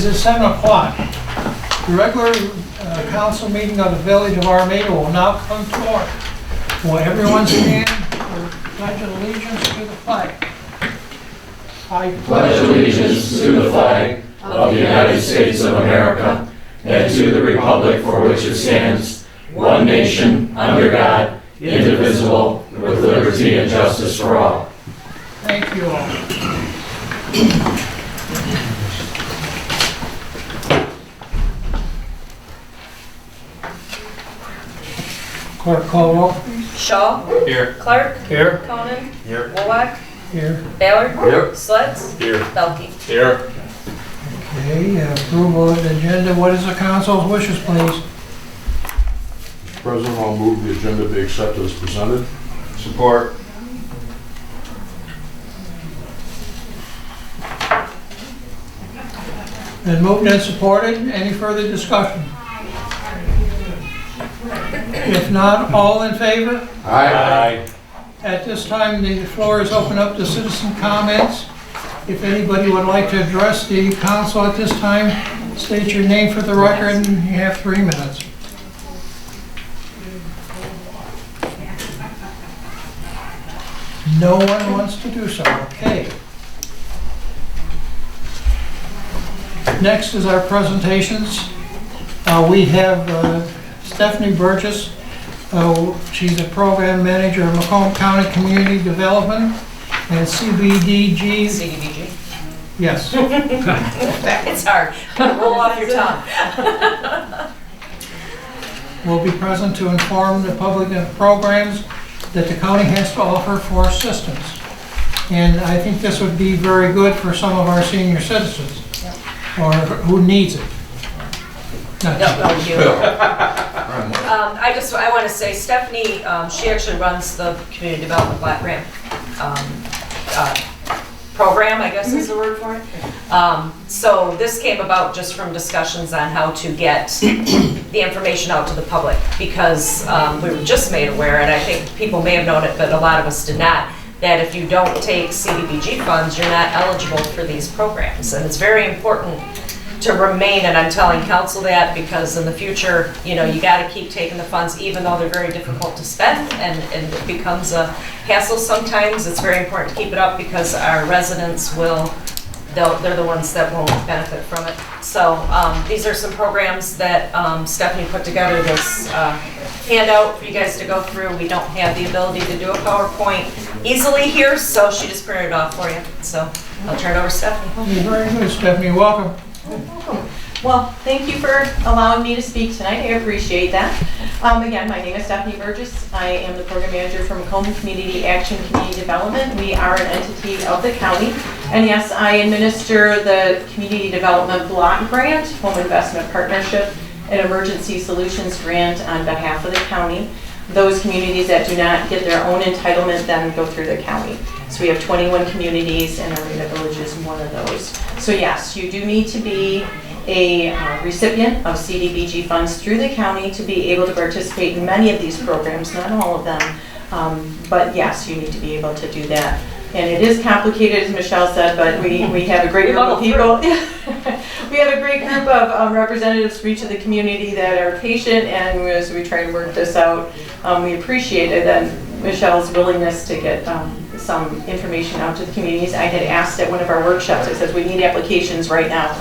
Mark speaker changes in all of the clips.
Speaker 1: It's 7 o'clock. The regular council meeting of the Village of Armada will now come to order. Will everyone stand for pledge of allegiance to the flag? I
Speaker 2: pledge allegiance to the flag of the United States of America and to the republic for which it stands, one nation, under God, indivisible, with liberty and justice for all.
Speaker 1: Thank you all. Clerk call roll.
Speaker 3: Shaw.
Speaker 2: Here.
Speaker 3: Clark.
Speaker 2: Here.
Speaker 3: Conan.
Speaker 2: Here.
Speaker 3: Wolak.
Speaker 1: Here.
Speaker 3: Ballard.
Speaker 2: Here.
Speaker 3: Sleds.
Speaker 2: Here.
Speaker 3: Belkey.
Speaker 2: Here.
Speaker 1: Okay, approval of the agenda. What is the council's wishes, please?
Speaker 4: Mr. President, I'll move the agenda be accepted as presented.
Speaker 2: Support.
Speaker 1: Been moved and supported. Any further discussion? If not, all in favor?
Speaker 2: Aye.
Speaker 1: At this time, the floor is open up to citizen comments. If anybody would like to address the council at this time, state your name for the record, and you have 3 minutes. No one wants to do so. Okay. Next is our presentations. We have Stephanie Burgess. She's a program manager of Macomb County Community Development and CBDG.
Speaker 3: CDBG.
Speaker 1: Yes.
Speaker 3: It's hard. Roll off your tongue.
Speaker 1: Will be present to inform the public of programs that the county has to offer for assistance. And I think this would be very good for some of our senior citizens, or who needs it. Not you.
Speaker 3: No, you. I want to say Stephanie, she actually runs the community development block grant program, I guess is the word for it. So this came about just from discussions on how to get the information out to the public, because we were just made aware, and I think people may have known it, but a lot of us did not, that if you don't take CDBG funds, you're not eligible for these programs. And it's very important to remain, and I'm telling council that, because in the future, you know, you got to keep taking the funds, even though they're very difficult to spend, and it becomes a hassle sometimes. It's very important to keep it up, because our residents will, they're the ones that won't benefit from it. So these are some programs that Stephanie put together, this handout for you guys to go through. We don't have the ability to do a PowerPoint easily here, so she just printed it off for you. So I'll turn it over to Stephanie.
Speaker 1: Okay, very good, Stephanie. Welcome.
Speaker 5: Well, thank you for allowing me to speak tonight. I appreciate that. Again, my name is Stephanie Burgess. I am the program manager from Macomb Community Action Community Development. We are an entity of the county. And yes, I administer the Community Development Block Grant, Home Investment Partnership, and Emergency Solutions Grant on behalf of the county. Those communities that do not get their own entitlement then go through the county. So we have 21 communities, and Armada Village is one of those. So yes, you do need to be a recipient of CDBG funds through the county to be able to participate in many of these programs, not all of them, but yes, you need to be able to do that. And it is complicated, as Michelle said, but we have a great group of people. We have a great group of representatives from each of the community that are patient, and as we try to work this out, we appreciate it and Michelle's willingness to get some information out to the communities. I had asked at one of our workshops, I said, we need applications right now.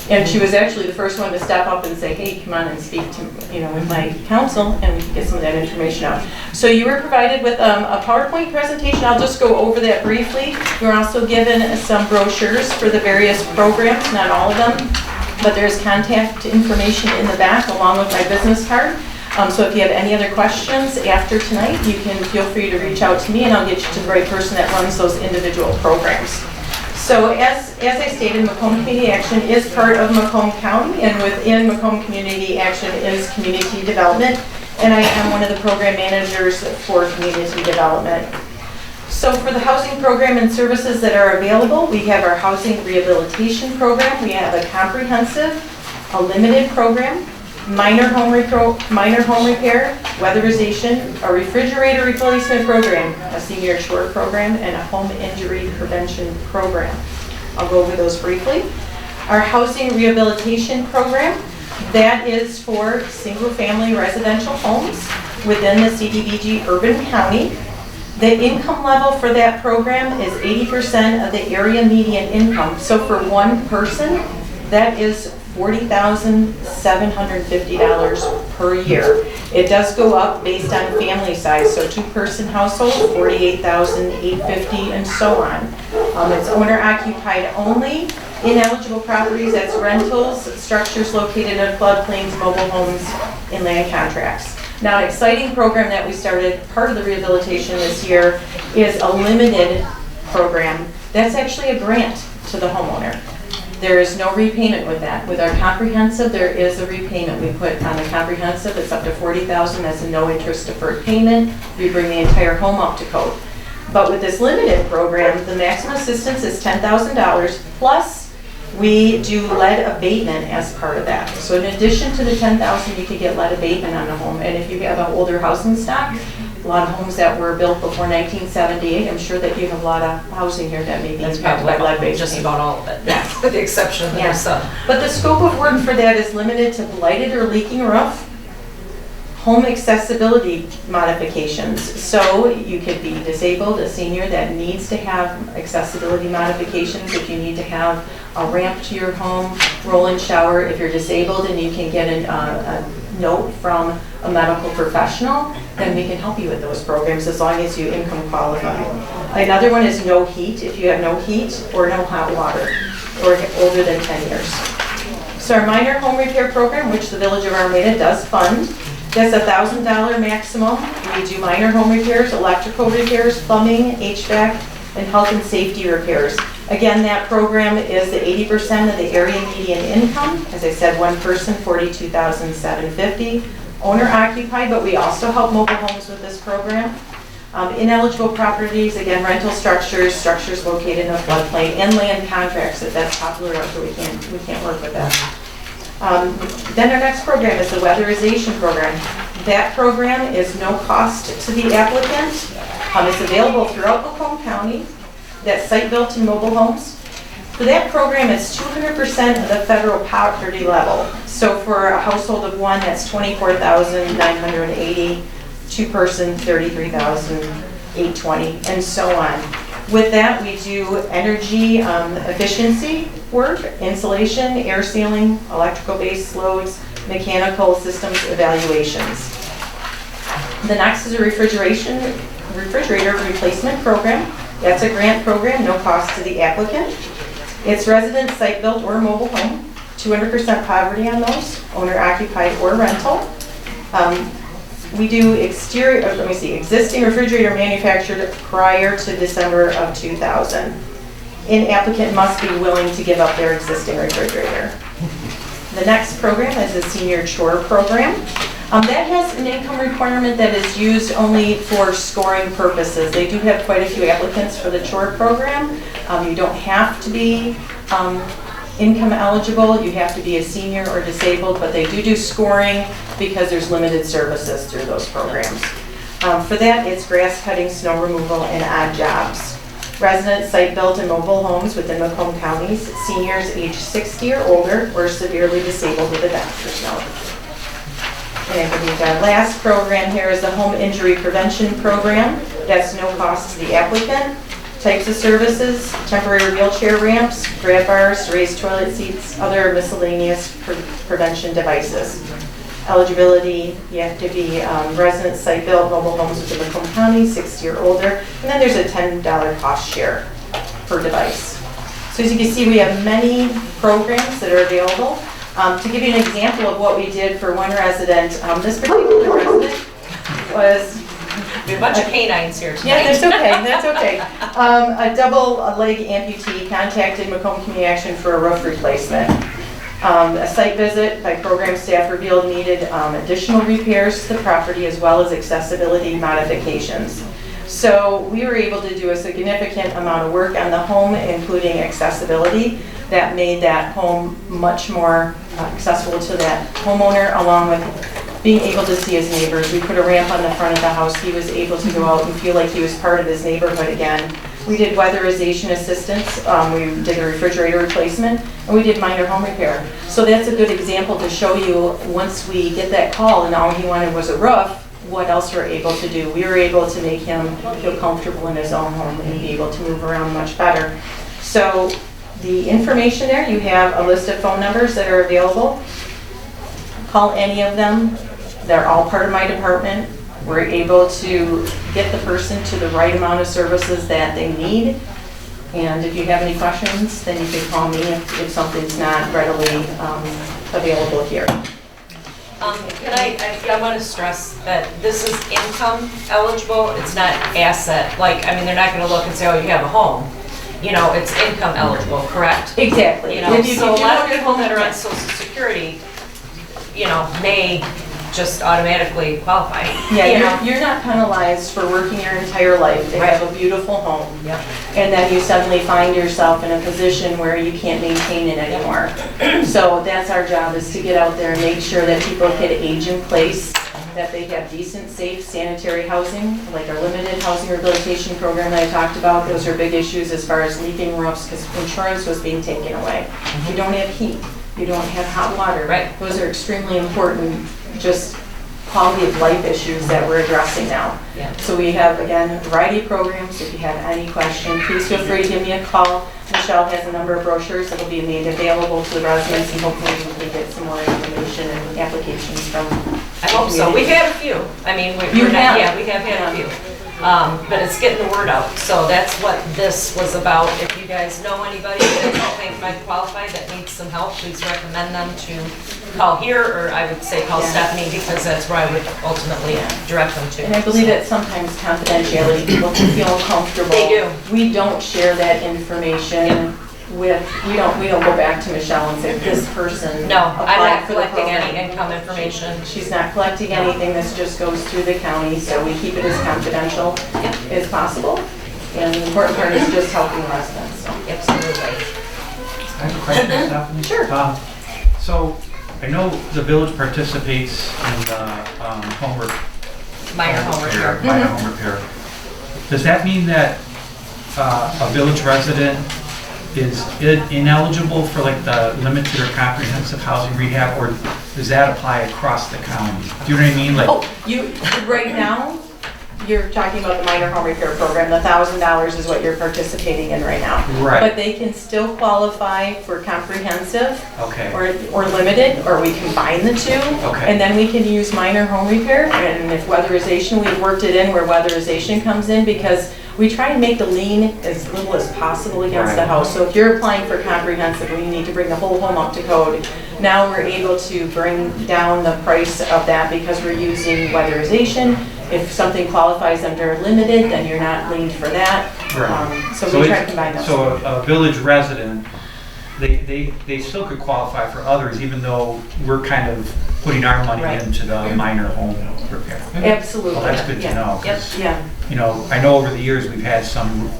Speaker 5: And she was actually the first one to step up and say, hey, come on and speak to, with my council, and we can get some of that information out. So you were provided with a PowerPoint presentation. I'll just go over that briefly. You were also given some brochures for the various programs, not all of them, but there's contact information in the back along with my business card. So if you have any other questions after tonight, you can feel free to reach out to me, and I'll get you to the right person that runs those individual programs. So as I stated, Macomb Community Action is part of Macomb County, and within Macomb Community Action is community development, and I am one of the program managers for community development. So for the housing program and services that are available, we have our housing rehabilitation program. We have a comprehensive, a limited program, minor home repair, weatherization, a refrigerator replacement program, a senior short program, and a home injury prevention program. I'll go over those briefly. Our housing rehabilitation program, that is for single-family residential homes within the CDBG urban county. The income level for that program is 80% of the area median income. So for one person, that is $40,750 per year. It does go up based on family size, so two-person household, $48,850, and so on. It's owner-occupied only. Ineligible properties, that's rentals, structures located in floodplains, mobile homes, and land contracts. Now, an exciting program that we started, part of the rehabilitation this year, is a limited program. That's actually a grant to the homeowner. There is no repayment with that. With our comprehensive, there is a repayment. We put on the comprehensive, it's up to $40,000, that's a no interest deferred payment. We bring the entire home up to code. But with this limited program, the maximum assistance is $10,000, plus we do lead abatement as part of that. So in addition to the $10,000, you could get lead abatement on a home. And if you have an older housing stock, a lot of homes that were built before 1978, I'm sure that you have a lot of housing here that may be
Speaker 3: That's
Speaker 5: impacted by
Speaker 3: probably
Speaker 5: lead-based
Speaker 3: just
Speaker 5: payment.
Speaker 3: about all of it, with the exception of the new sub.
Speaker 5: But the scope of work for that is limited to blighted or leaking roof, home accessibility modifications. So you could be disabled, a senior that needs to have accessibility modifications. If you need to have a ramp to your home, roll-in shower, if you're disabled and you can get a note from a medical professional, then we can help you with those programs as long as you income qualify. Another one is no heat, if you have no heat or no hot water, or older than 10 years. So our minor home repair program, which the Village of Armada does fund, that's $1,000 maximum. We do minor home repairs, electrical repairs, plumbing, HVAC, and health and safety repairs. Again, that program is the 80% of the area median income. As I said, one person, $42,750. Owner occupied, but we also help mobile homes with this program. Ineligible properties, again, rental structures, structures located in a floodplain, and land contracts, if that's popular, so we can't work with that. Then our next program is the weatherization program. That program is no cost to the applicant. It's available throughout Macomb County. That's site-built and mobile homes. For that program, it's 200% of the federal poverty level. So for a household of one, that's $24,980. Two-person, $33,820, and so on. With that, we do energy efficiency work, insulation, air sealing, electrical-based loads, mechanical systems evaluations. The next is a refrigerator replacement program. That's a grant program, no cost to the applicant. It's resident, site-built, or mobile home. 200% poverty on those, owner-occupied or rental. We do existing refrigerator manufactured prior to December of 2000. An applicant must be willing to give up their existing refrigerator. The next program is a senior chore program. That has an income requirement that is used only for scoring purposes. They do have quite a few applicants for the chore program. You don't have to be income eligible, you have to be a senior or disabled, but they do scoring because there's limited services through those programs. For that, it's grass cutting, snow removal, and odd jobs. Resident, site-built, and mobile homes within Macomb counties, seniors age 60 or older, or severely disabled with a doctor's note. And I believe our last program here is the home injury prevention program. That's no cost to the applicant. Types of services: temporary wheelchair ramps, grab bars, raised toilet seats, other miscellaneous prevention devices. Eligibility, you have to be resident, site-built, mobile homes within Macomb County, 60 or older, and then there's a $10 cost share per device. So as you can see, we have many programs that are available. To give you an example of what we did for one resident, this particular resident was...
Speaker 3: We have a bunch of canines here tonight.
Speaker 5: Yeah, that's okay. A double leg amputee contacted Macomb Community Action for a roof replacement. A site visit by program staff revealed needed additional repairs to the property as well as accessibility modifications. So we were able to do a significant amount of work on the home, including accessibility, that made that home much more accessible to that homeowner, along with being able to see his neighbors. We put a ramp on the front of the house. He was able to go out and feel like he was part of his neighborhood again. We did weatherization assistance, we did a refrigerator replacement, and we did minor home repair. So that's a good example to show you, once we get that call and all he wanted was a roof, what else we're able to do. We were able to make him feel comfortable in his own home and be able to move around much better. So the information there, you have a list of phone numbers that are available. Call any of them. They're all part of my department. We're able to get the person to the right amount of services that they need. And if you have any questions, then you can call me if something's not readily available here.
Speaker 3: Can I want to stress that this is income eligible, it's not asset. Like, I mean, they're not going to look and say, oh, you have a home. You know, it's income eligible, correct?
Speaker 5: Exactly.
Speaker 3: You know, so a lot of people that are on
Speaker 5: Yes.
Speaker 3: Social Security, you know, may just automatically qualify.
Speaker 5: Yeah,
Speaker 3: you know?
Speaker 5: you're not penalized for working your entire life to have a beautiful home.
Speaker 3: Yep.
Speaker 5: And then you suddenly find yourself in a position where you can't maintain it anymore. So that's our job, is to get out there and make sure that people get age in place, that they have decent, safe, sanitary housing, like our limited housing rehabilitation program that I talked about. Those are big issues as far as leaking roofs, because insurance was being taken away. You don't have heat, you don't have hot water.
Speaker 3: Right.
Speaker 5: Those are extremely important, just quality of life issues that we're addressing now.
Speaker 3: Yeah.
Speaker 5: So we have, again, a variety of programs. If you have any question, please feel free to give me a call. Michelle has a number of brochures that will be made available to the residents, and hopefully we can get some more information and applications from.
Speaker 3: I hope so. We've had a few. I mean,
Speaker 5: You have?
Speaker 3: yeah, we have had a few. But it's getting the word out. So that's what this was about. If you guys know anybody that you think might qualify, that needs some help, please recommend them to call here, or I would say call
Speaker 5: Yeah.
Speaker 3: Stephanie, because that's where I would ultimately direct them to.
Speaker 5: And I believe that sometimes confidentiality, people can feel uncomfortable.
Speaker 3: They do.
Speaker 5: We don't share that information with, we don't go back to Michelle and say, this person
Speaker 3: No, I'm
Speaker 5: applied
Speaker 3: not
Speaker 5: for the
Speaker 3: collecting
Speaker 5: program.
Speaker 3: any income information.
Speaker 5: She's not collecting anything, this just goes through the county, so we keep it as confidential as possible. And the important part is just helping residents, so.
Speaker 3: Absolutely.
Speaker 6: I have a question, Stephanie.
Speaker 5: Sure.
Speaker 6: So I know the village participates in the home
Speaker 3: Minor home repair.
Speaker 6: minor home repair. Does that mean that a village resident is ineligible for like the limited or comprehensive housing rehab, or does that apply across the county? Do you know what I mean? Like,
Speaker 5: Oh, right now, you're talking about the minor home repair program, the $1,000 is what you're participating in right now.
Speaker 6: Right.
Speaker 5: But they can still qualify for comprehensive
Speaker 6: okay.
Speaker 5: or limited, or we combine the two.
Speaker 6: Okay.
Speaker 5: And then we can use minor home repair, and if weatherization, we've worked it in where weatherization comes in, because we try and make the lien as little as possible against the
Speaker 6: Right.
Speaker 5: house. So if you're applying for comprehensive, we need to bring the whole home up to code. Now we're able to bring down the price of that because we're using weatherization. If something qualifies under limited, then you're not liened for that.
Speaker 6: Right.
Speaker 5: So we try to combine those.
Speaker 6: So a village resident, they still could qualify for others, even though we're kind of putting our money
Speaker 3: Right.
Speaker 6: into the minor home repair.
Speaker 5: Absolutely.
Speaker 6: Well, that's good to
Speaker 5: Yeah.
Speaker 6: know. 'Cause,
Speaker 5: Yeah.
Speaker 6: you know, I know over the years we've had some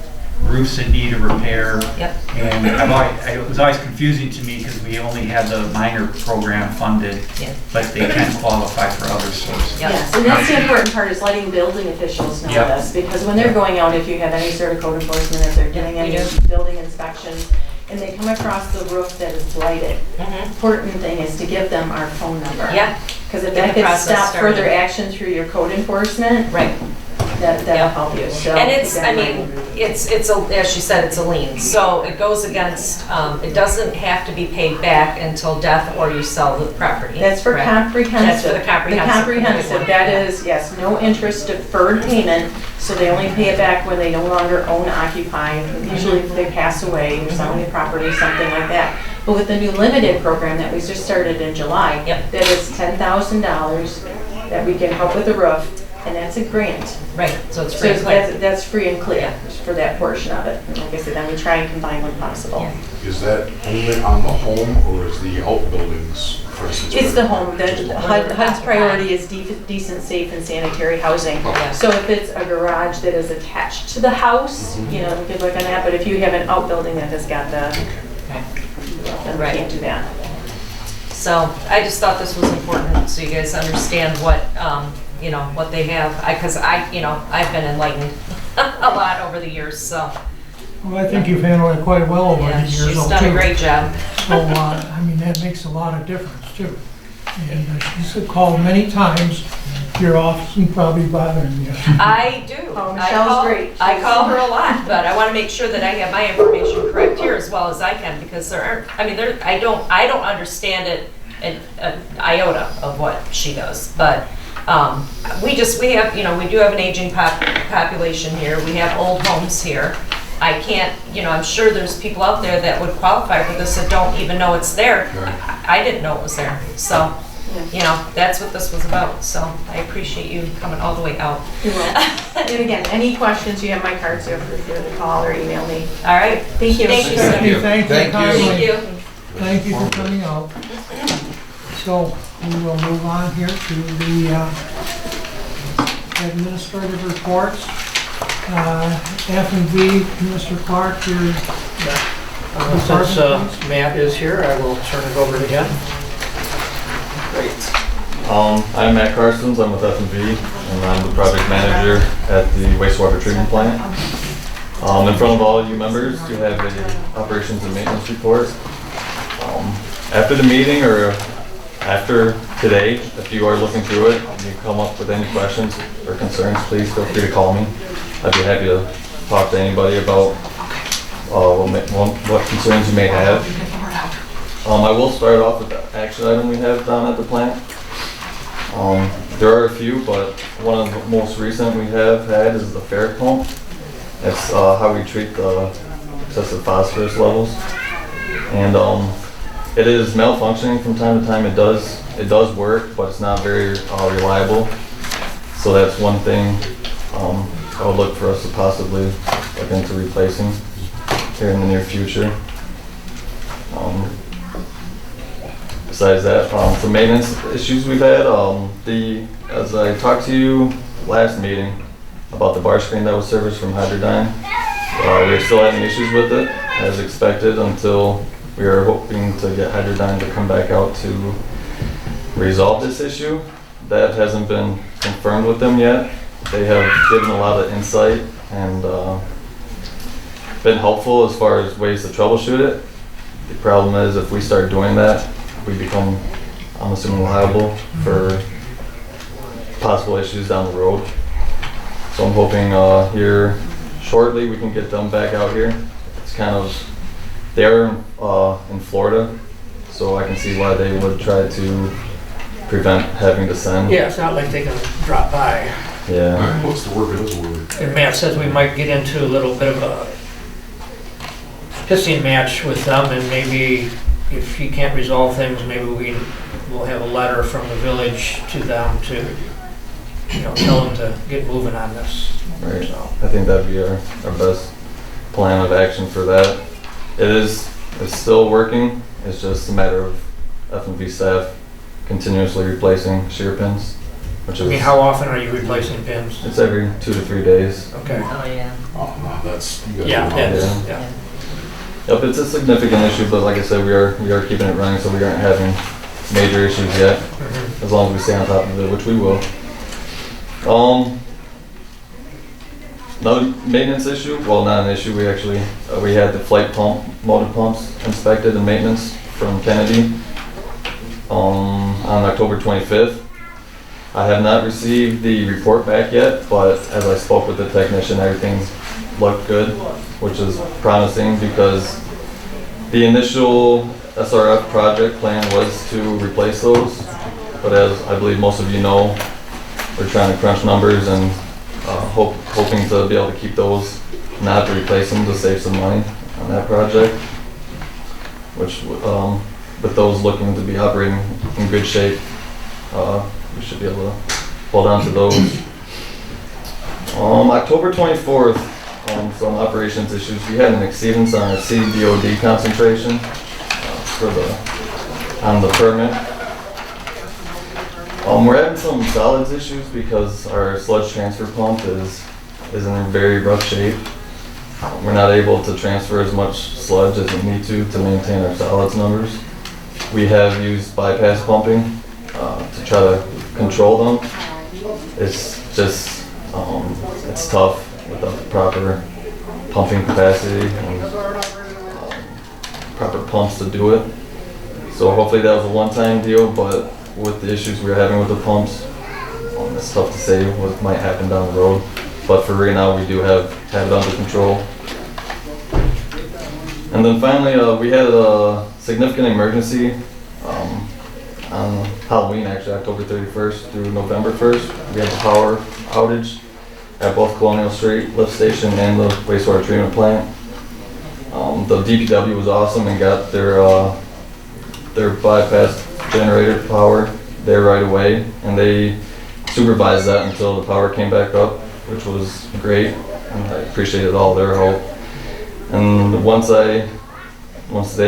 Speaker 6: roofs in need of repair.
Speaker 3: Yep.
Speaker 6: And it was always confusing to me because we only had the minor program funded,
Speaker 3: Yeah.
Speaker 6: but they can qualify for other sources.
Speaker 3: Yep.
Speaker 5: Yes, and that's the important part, is letting building officials know
Speaker 6: Yep.
Speaker 5: this, because when they're going out, if you have any sort of code enforcement, if they're doing
Speaker 3: Yeah,
Speaker 5: any
Speaker 3: we do.
Speaker 5: building inspections, and they come across the roof that is blighted,
Speaker 3: Mhm.
Speaker 5: important thing is to give them our phone number.
Speaker 3: Yeah,
Speaker 5: Because if
Speaker 3: Get
Speaker 5: that
Speaker 3: the
Speaker 5: gets
Speaker 3: process
Speaker 5: stopped
Speaker 3: started.
Speaker 5: further action through your code enforcement,
Speaker 3: right.
Speaker 5: that'll
Speaker 3: Yeah.
Speaker 5: help you, so.
Speaker 3: And it's,
Speaker 5: keep
Speaker 3: I
Speaker 5: that in
Speaker 3: mean,
Speaker 5: mind.
Speaker 3: it's a, as she said, it's a lien. So it goes against, it doesn't have to be paid back until death or you sell the property.
Speaker 5: That's for
Speaker 3: correct?
Speaker 5: comprehensive.
Speaker 3: That's for the comprehensive.
Speaker 5: The comprehensive, that is, yes, no interest, deferred payment, so they only pay it back when they no longer own, occupy. Usually if they pass away, or selling the property, something like that. But with the new limited program that we just started in July,
Speaker 3: Yep.
Speaker 5: that is $10,000 that we can help with the roof, and that's a grant.
Speaker 3: Right, so it's
Speaker 5: So
Speaker 3: free and clear.
Speaker 5: that's free and clear
Speaker 3: Yeah.
Speaker 5: for that portion of it. And like I said, then we try and combine when possible.
Speaker 3: Yeah.
Speaker 4: Is that only on the home or is the outbuildings, for instance?
Speaker 5: It's the home, HUD's priority is decent, safe, and sanitary housing.
Speaker 3: Yeah.
Speaker 5: So if it's a garage that is attached to the house, you know, we could look on that, but if you have an outbuilding that has got the, then we
Speaker 3: Right.
Speaker 5: can't do that.
Speaker 3: So I just thought this was important, so you guys understand what, what they have. Because I've been enlightened a lot over the years, so
Speaker 1: Well, I think you've handled it quite well over
Speaker 3: Yeah,
Speaker 1: the years,
Speaker 3: she's
Speaker 1: though,
Speaker 3: done a
Speaker 1: too.
Speaker 3: great job.
Speaker 1: So, I mean, that makes a lot of difference, too. And she's called many times. Your office is probably bothering you.
Speaker 3: I do.
Speaker 5: Oh,
Speaker 3: I
Speaker 5: Michelle's
Speaker 3: call-
Speaker 5: great.
Speaker 3: I call her a lot, but I want to make sure that I have my information correct here as well as I can, because there aren't, I mean, I don't understand it an iota of what she does, but we have, we do have an aging population here, we have old homes here. I can't, I'm sure there's people out there that would qualify for this that don't even know it's there. I didn't know it was there, so, that's what this was about, so I appreciate you coming all the way out.
Speaker 5: You're welcome. And again, any questions, you have my card, so feel free to call or email me.
Speaker 3: All right,
Speaker 5: Thank you.
Speaker 3: Thank you,
Speaker 1: Stephanie, thank you
Speaker 2: Thank you.
Speaker 1: kindly.
Speaker 3: thank you.
Speaker 1: Thank you for coming out. So we will move on here to the administrative reports. F and V, Mr. Clark, your
Speaker 7: Since Matt is here, I will turn it over to him.
Speaker 2: Great. I'm Matt Carsons, I'm with F&V, and I'm the project manager at the wastewater treatment plant. In front of all you members, you have a operations and maintenance report. After the meeting or after today, if you are looking through it and you come up with any questions or concerns, please feel free to call me. I'd be happy to talk to anybody about what concerns you may have. I will start off with the action item we have down at the plant. There are a few, but one of the most recent we have had is the ferric pump. It's how we treat the excessive phosphorus levels. And it is malfunctioning from time to time. It does work, but it's not very reliable. So that's one thing I would look for us to possibly look into replacing here in the near future. Besides that, some maintenance issues we've had. As I talked to you last meeting about the bar screen that was serviced from Hydrodyne, we're still having issues with it, as expected, until we are hoping to get Hydrodyne to come back out to resolve this issue. That hasn't been confirmed with them yet. They have given a lot of insight and been helpful as far as ways to troubleshoot it. The problem is if we start doing that, we become, I'm assuming, liable for possible issues down the road. So I'm hoping here shortly we can get them back out here. It's kind of, they're in Florida, so I can see why they would try to prevent having to send.
Speaker 7: Yeah, it's not like they can drop by.
Speaker 2: Yeah.
Speaker 4: What's the word? It is a word.
Speaker 7: And Matt says we might get into a little bit of a pissing match with them, and maybe if he can't resolve things, maybe we'll have a letter from the village to them to, tell them to get moving on this.
Speaker 2: Right.
Speaker 7: So,
Speaker 2: I think that'd be our best plan of action for that. It's still working. It's just a matter of F&V staff continuously replacing shear pins, which
Speaker 7: I
Speaker 2: is,
Speaker 7: mean, how often are you replacing pins?
Speaker 2: it's every 2 to 3 days.
Speaker 7: Okay.
Speaker 3: Oh, yeah.
Speaker 4: Oh, no, that's, you guys
Speaker 7: Yeah,
Speaker 4: are-
Speaker 7: that's, yeah.
Speaker 2: Yep, it's a significant issue, but like I said, we are keeping it running, so we aren't having major issues yet, as long as we stay on top of it, which we will. Another maintenance issue, well, not an issue, we actually, we had the flight pump, motor pumps inspected and maintenance from Kennedy on October 25th. I have not received the report back yet, but as I spoke with the technician, everything looked good, which is promising because the initial SRF project plan was to replace those, but as I believe most of you know, we're trying to crunch numbers and hoping to be able to keep those, not to replace them, to save some money on that project, which with those looking to be operating in good shape, we should be able to hold on to those. October 24th, some operations issues. We had an exceedance on our CDOD concentration on the permit. We're having some solids issues because our sludge transfer pump is in very rough shape. We're not able to transfer as much sludge as we need to maintain our solids numbers. We have used bypass pumping to try to control them. It's just, it's tough without the proper
Speaker 8: pumping capacity and proper pumps to do it. So hopefully that was a one-time deal, but with the issues we were having with the pumps, it's tough to say what might happen down the road. But for right now, we do have it under control. And then finally, we had a significant emergency on Halloween, actually, October 31st through November 1st. We had the power outage at both Colonial Street lift station and the wastewater treatment plant. The DPW was awesome and got their bypass generator power there right away, and they supervised that until the power came back up, which was great, and I appreciated all their help. And once they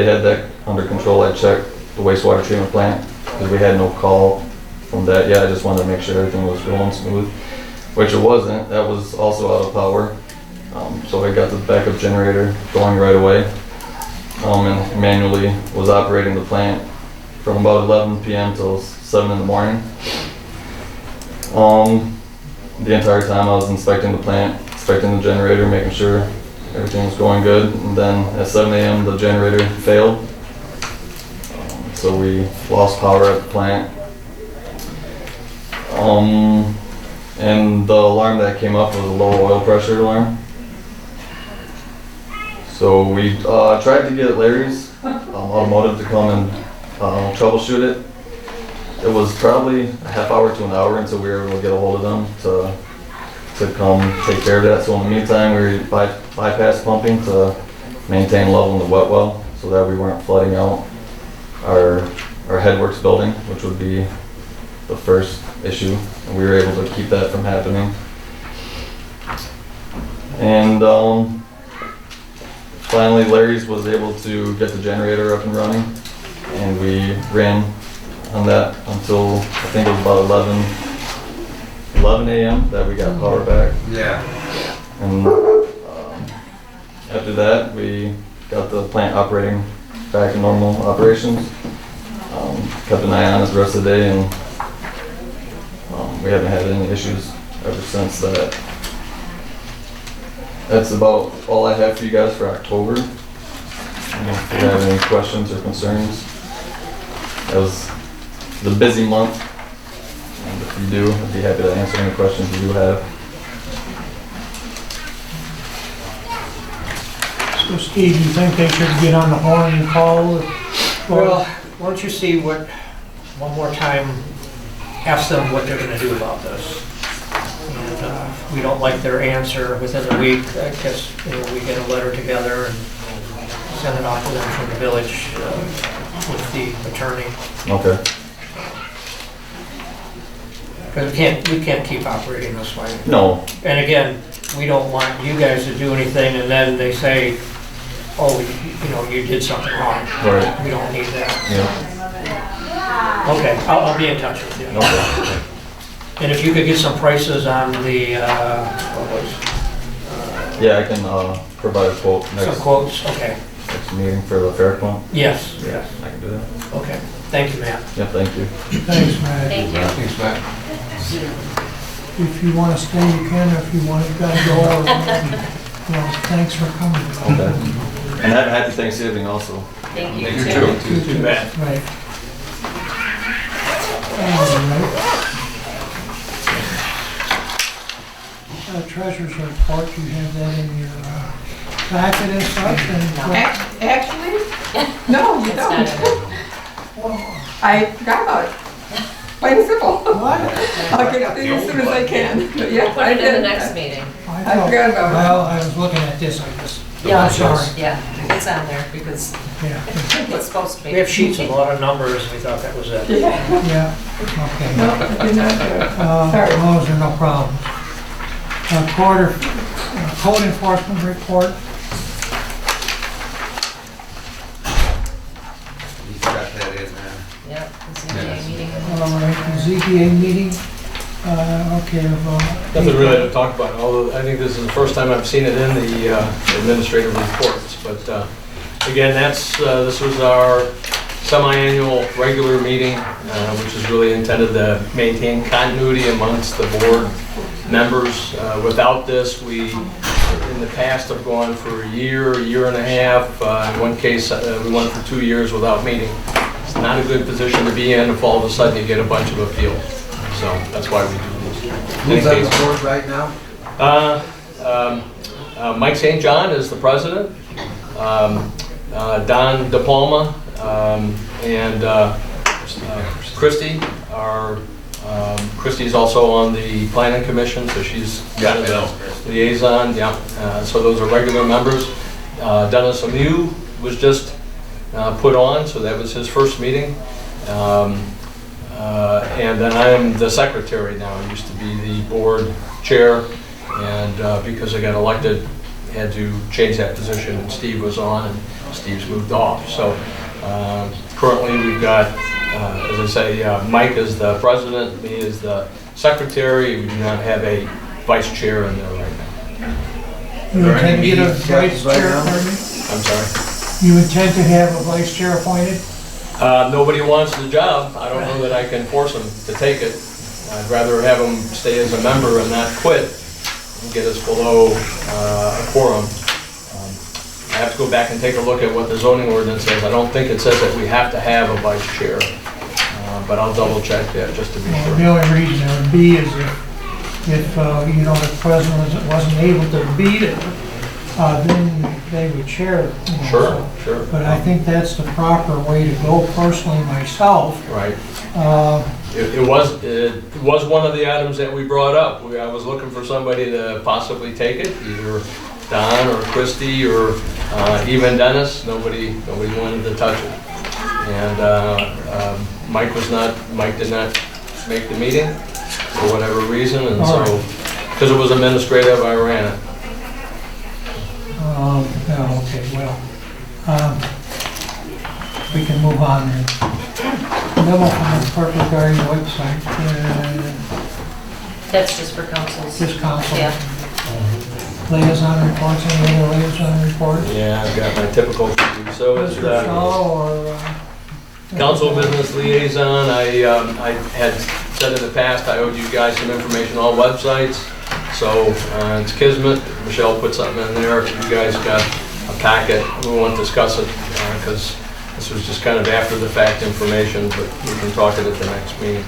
Speaker 8: had that under control, I checked the wastewater treatment plant because we had no call from that yet. I just wanted to make sure everything was rolling smooth, which it wasn't. That was also out of power. So I got the backup generator going right away, and manually was operating the plant from about 11 p.m. till 7 in the morning. The entire time I was inspecting the plant, inspecting the generator, making sure everything was going good. And then at 7 a.m. the generator failed. So we lost power at the plant. And the alarm that came up was a low oil pressure alarm. So we tried to get Larry's Automotive to come and troubleshoot it. It was probably a half hour to an hour until we were able to get a hold of them to come take care of that. So in the meantime, we bypassed pumping to maintain level in the wet well so that we weren't flooding out our headworks building, which would be the first issue. And we were able to keep that from happening. And finally, Larry's was able to get the generator up and running, and we ran on that until I think it was about 11 a.m. that we got power back. Yeah. And after that, we got the plant operating back in normal operations. Kept an eye on it the rest of the day, and we haven't had any issues ever since that. That's about all I have for you guys for October. If you have any questions or concerns. That was the busy month, and if you do, I'd be happy to answer any questions you do have.
Speaker 1: So Steve, you think they should get on the horn and call?
Speaker 7: Well, why don't you see one more time, ask them what they're gonna do about this. And if we don't like their answer within a week, I guess, we get a letter together and send it off to them from the village with the attorney.
Speaker 8: Okay.
Speaker 7: Because we can't keep operating this way.
Speaker 8: No.
Speaker 7: And again, we don't want you guys to do anything and then they say, oh, you did something wrong.
Speaker 8: Right.
Speaker 7: We don't need that.
Speaker 8: Yeah.
Speaker 7: Okay, I'll be in touch with you.
Speaker 8: Okay.
Speaker 7: And if you could get some prices on the,
Speaker 8: Yeah, I can provide a quote
Speaker 7: some
Speaker 8: next
Speaker 7: quotes, okay.
Speaker 8: meeting for the fair pump.
Speaker 7: Yes,
Speaker 8: Yeah, I can do that.
Speaker 7: okay. Thank you, Matt.
Speaker 8: Yeah, thank you.
Speaker 1: Thanks, Matt.
Speaker 3: Thank you.
Speaker 4: Thanks, Matt.
Speaker 1: If you want to stay, you can. If you want to go, or, thanks for coming.
Speaker 8: Okay. And happy Thanksgiving also.
Speaker 3: Thank you.
Speaker 4: You too.
Speaker 6: Too bad.
Speaker 1: Right. All right. Treasurer's report, you have that in your packet and such, and
Speaker 9: Actually, no, you
Speaker 3: It's not in
Speaker 9: don't. I forgot about it. Plain and simple.
Speaker 1: what?
Speaker 9: I'll get it to you as soon as I can. But yeah,
Speaker 3: Put
Speaker 9: I
Speaker 3: it in the
Speaker 9: did.
Speaker 3: next meeting.
Speaker 1: I
Speaker 9: forgot about it.
Speaker 1: Well, I was looking at this, I just,
Speaker 3: Yeah,
Speaker 1: I'm sorry.
Speaker 3: Yeah, it's on there because
Speaker 1: Yeah,
Speaker 3: it's supposed to be.
Speaker 7: We have sheets with a lot of numbers, we thought that was it.
Speaker 9: Yeah.
Speaker 1: yeah, okay.
Speaker 9: No, I did not do it. Sorry.
Speaker 1: Those are no problems. Code enforcement report.
Speaker 10: You got that in there.
Speaker 3: Yep, the ZBA meeting.
Speaker 1: All right, the ZBA meeting, okay.
Speaker 11: Nothing really to talk about, although I think this is the first time I've seen it in the administrative reports. But again, this was our semi-annual regular meeting, which is really intended to maintain continuity amongst the board members. Without this, we in the past have gone for a year and a half. In one case, we went for 2 years without meeting. It's not a good position to be in if all of a sudden you get a bunch of appeals. So that's why we do these.
Speaker 10: Who's on the board right now?
Speaker 11: Mike St. John is the president. Don DePalma and Christie are. Christie's also on the planning commission, so she's got a liaison. Yeah. So those are regular members. Dennis Lemieux was just put on, so that was his first meeting. And then I am the secretary now. I used to be the board chair, and because I got elected, had to change that position, and Steve was on, and Steve's moved off. So currently we've got, as I say, Mike is the president, me is the secretary. We do not have a vice chair in there right now.
Speaker 1: You intend to get a vice chair appointed?
Speaker 11: I'm sorry?
Speaker 1: You intend to have a vice chair appointed?
Speaker 11: Nobody wants the job. I don't know that I can force them to take it. I'd rather have them stay as a member and not quit and get us below a quorum. I have to go back and take a look at what the zoning ordinance says. I don't think it says that we have to have a vice chair, but I'll double check that just to be
Speaker 1: Well,
Speaker 11: sure.
Speaker 1: the only reason it would be is if the president wasn't able to beat it, then they would chair it.
Speaker 11: Sure, sure.
Speaker 1: But I think that's the proper way to go personally myself.
Speaker 11: Right. It was one of the items that we brought up. I was looking for somebody to possibly take it, either Don or Christie or even Dennis. Nobody wanted to touch it. And Mike did not make the meeting for whatever reason, and so, because it was administrative, I ran it.
Speaker 1: Okay, well, we can move on then. Memo from the clerk regarding the website,
Speaker 3: That's just for councils.
Speaker 1: this council.
Speaker 3: Yeah.
Speaker 1: Liaison reports, any other liaison reports?
Speaker 11: Yeah, I've got my typical. So it's
Speaker 1: Mr. Shaw or?
Speaker 11: council business liaison. I had said in the past I owed you guys some information on websites. So it's Kismet. Michelle put something in there. If you guys got a packet, we won't discuss it because this was just kind of after the fact information, but we can talk it at the next meeting.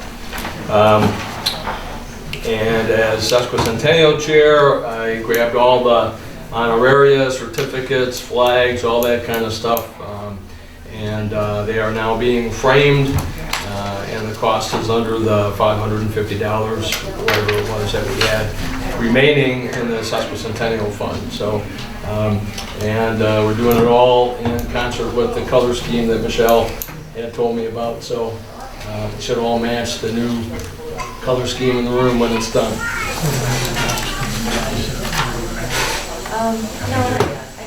Speaker 11: And as sesquicentennial chair, I grabbed all the honoraria, certificates, flags, all that kind of stuff. And they are now being framed, and the cost is under the $550, whatever it was that we had remaining in the sesquicentennial fund. So, and we're doing it all in concert with the color scheme that Michelle had told me about. So it should all match the new color scheme in the room when it's done.
Speaker 3: No, I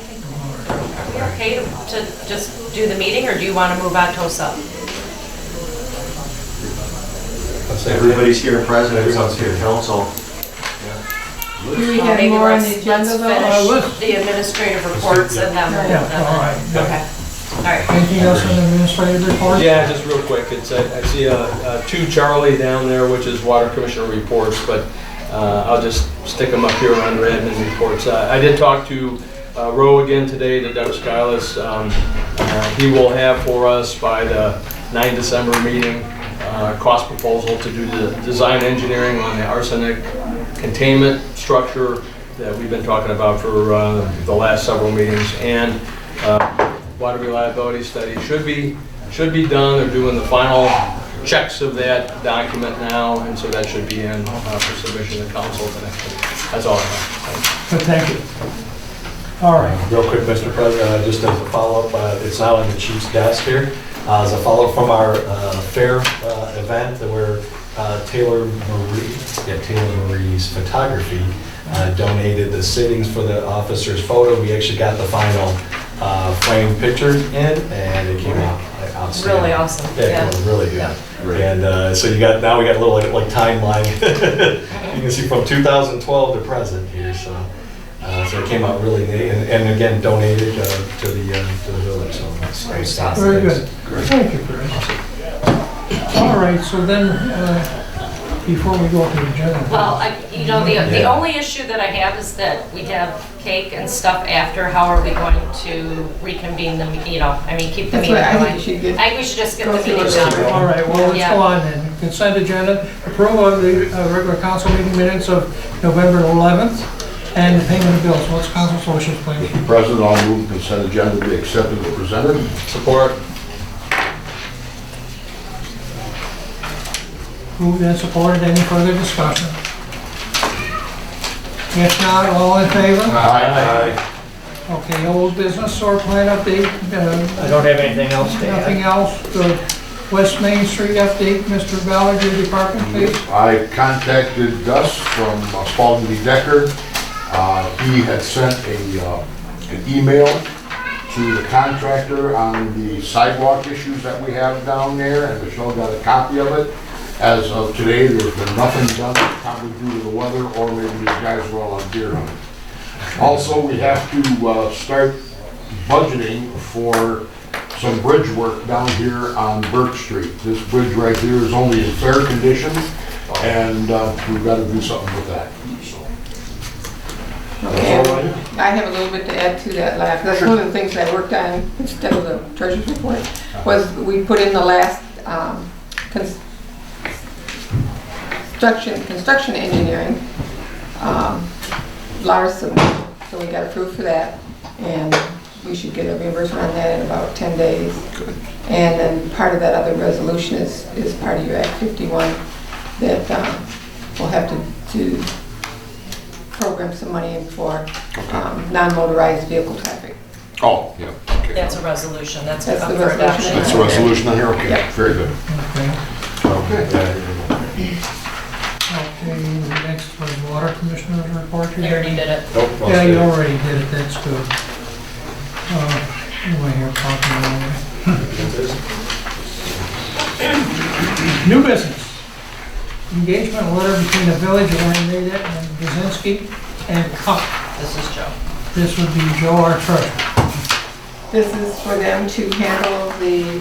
Speaker 3: think, are we okay to just do the meeting, or do you want to move on to OSUP?
Speaker 10: Everybody's here present, everyone's here, council.
Speaker 9: Do we
Speaker 3: Well,
Speaker 9: have
Speaker 3: maybe
Speaker 9: more on
Speaker 3: let's
Speaker 9: the agenda though?
Speaker 3: finish the administrative reports and then we'll.
Speaker 1: Yeah, all right.
Speaker 3: Okay, all right.
Speaker 1: Anything else on the administrative report?
Speaker 11: Yeah, just real quick, it's, I see two Charlie down there, which is water commissioner reports, but I'll just stick them up here under admin reports. I did talk to Roe again today, to Doug Skylas. He will have for us by the 9 December meeting, cost proposal to do the design engineering on the arsenic containment structure that we've been talking about for the last several meetings, and water reliability study should be done. They're doing the final checks of that document now, and so that should be in for submission to council the next week. That's all I have.
Speaker 1: Good, thank you. All right.
Speaker 12: Real quick, Mr. President, just as a follow-up, it's now on the chief's desk here. As a follow-up from our fair event, where Taylor Marie's photography donated the sittings for the officer's photo. We actually got the final framed picture in, and it came out outstanding.
Speaker 3: Really awesome.
Speaker 12: Yeah, it was really good. Yeah. And so we got a little like timeline. You can see from 2012 to present here. So it came out really neat, and again donated to the village. So that's nice.
Speaker 1: Very good. Thank you, Chris. All right, so then before we go to the agenda.
Speaker 3: Well, the only issue that I have is that we have cake and stuff after. How are we going to reconvene the, keep the
Speaker 9: That's
Speaker 3: meeting
Speaker 9: what I think
Speaker 3: going?
Speaker 9: you should get.
Speaker 3: I think we should just get
Speaker 9: Go
Speaker 3: the
Speaker 9: through
Speaker 3: meeting
Speaker 9: it.
Speaker 3: done.
Speaker 1: All right, well, let's
Speaker 3: Yeah.
Speaker 1: go on then. Consent agenda, approval of the regular council meeting minutes of November 11th, and the payment of bills. What's council's wishes, please?
Speaker 4: Mr. President, I'll move the consent agenda be accepted as presented.
Speaker 11: Support.
Speaker 1: Moved and supported. Any further discussion? If not, all in favor?
Speaker 4: Aye.
Speaker 1: Okay, old business sewer plan update.
Speaker 7: I don't have anything else to
Speaker 1: Nothing
Speaker 7: add.
Speaker 1: else. The West Main Street update, Mr. Ballard, your department, please.
Speaker 4: I contacted Gus from Spalding v. Decker. He had sent an email to the contractor on the sidewalk issues that we have down there, and Michelle got a copy of it. As of today, there's been nothing done, probably due to the weather, or maybe these guys were all on deer hunting. Also, we have to start budgeting for some bridge work down here on Burke Street. This bridge right here is only in fair condition, and we've got to do something with that.
Speaker 9: Okay, I have a little bit to add to that last. That's one of the things I worked on instead of the treasurer's report, was we put in the last construction engineering, Larson, so we got approved for that, and we should get a reimbursement on that in about 10 days. And then part of that other resolution is part of your Act 51 that we'll have to program some money in for non-motorized vehicle traffic.
Speaker 4: Oh, yeah, okay.
Speaker 3: That's a resolution. That's
Speaker 9: That's
Speaker 3: up
Speaker 9: the
Speaker 3: for
Speaker 9: resolution.
Speaker 3: adoption.
Speaker 4: That's the resolution on here? Okay,
Speaker 9: Yeah.
Speaker 4: very good.
Speaker 1: Okay.
Speaker 4: Okay.
Speaker 1: Okay, next was water commissioner's report.
Speaker 3: They already did it.
Speaker 12: Nope.
Speaker 1: Yeah, you already did it, that's good. Anyway, here, talking anyway. New business. Engagement letter between the village of Armada and Brzezinski and Cup.
Speaker 3: This is Joe.
Speaker 1: This would be Joe, our treasurer.
Speaker 9: This is for them to handle the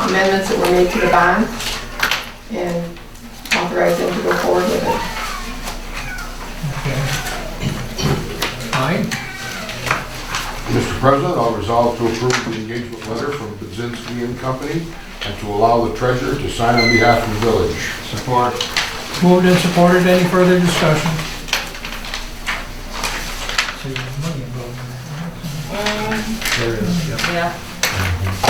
Speaker 9: amendments that were made to the bond and authorize them to go forward with it.
Speaker 1: Okay. Fine.
Speaker 4: Mr. President, I'll resolve to approve the engagement letter from Budzinski and Company and to allow the treasurer to sign on behalf of the village.
Speaker 11: Support.
Speaker 1: Moved and supported. Any further discussion? So you have money involved in
Speaker 3: Yeah.
Speaker 1: that. I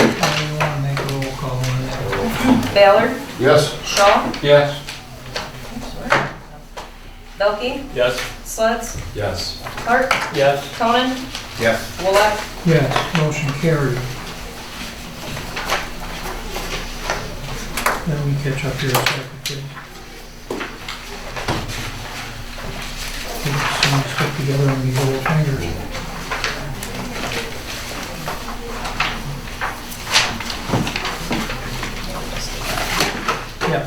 Speaker 1: want to make a roll call on that.
Speaker 3: Baylor?
Speaker 4: Yes?
Speaker 3: Shaw?
Speaker 11: Yes.
Speaker 3: Belkey?
Speaker 11: Yes.
Speaker 3: Sleds?
Speaker 12: Yes.
Speaker 3: Clark?
Speaker 7: Yes.
Speaker 3: Cronin?
Speaker 11: Yes.
Speaker 3: Wooleck?
Speaker 1: Yes, motion carried. Let me catch up here a second, please. Get some stuff together on these little fingers. Yeah.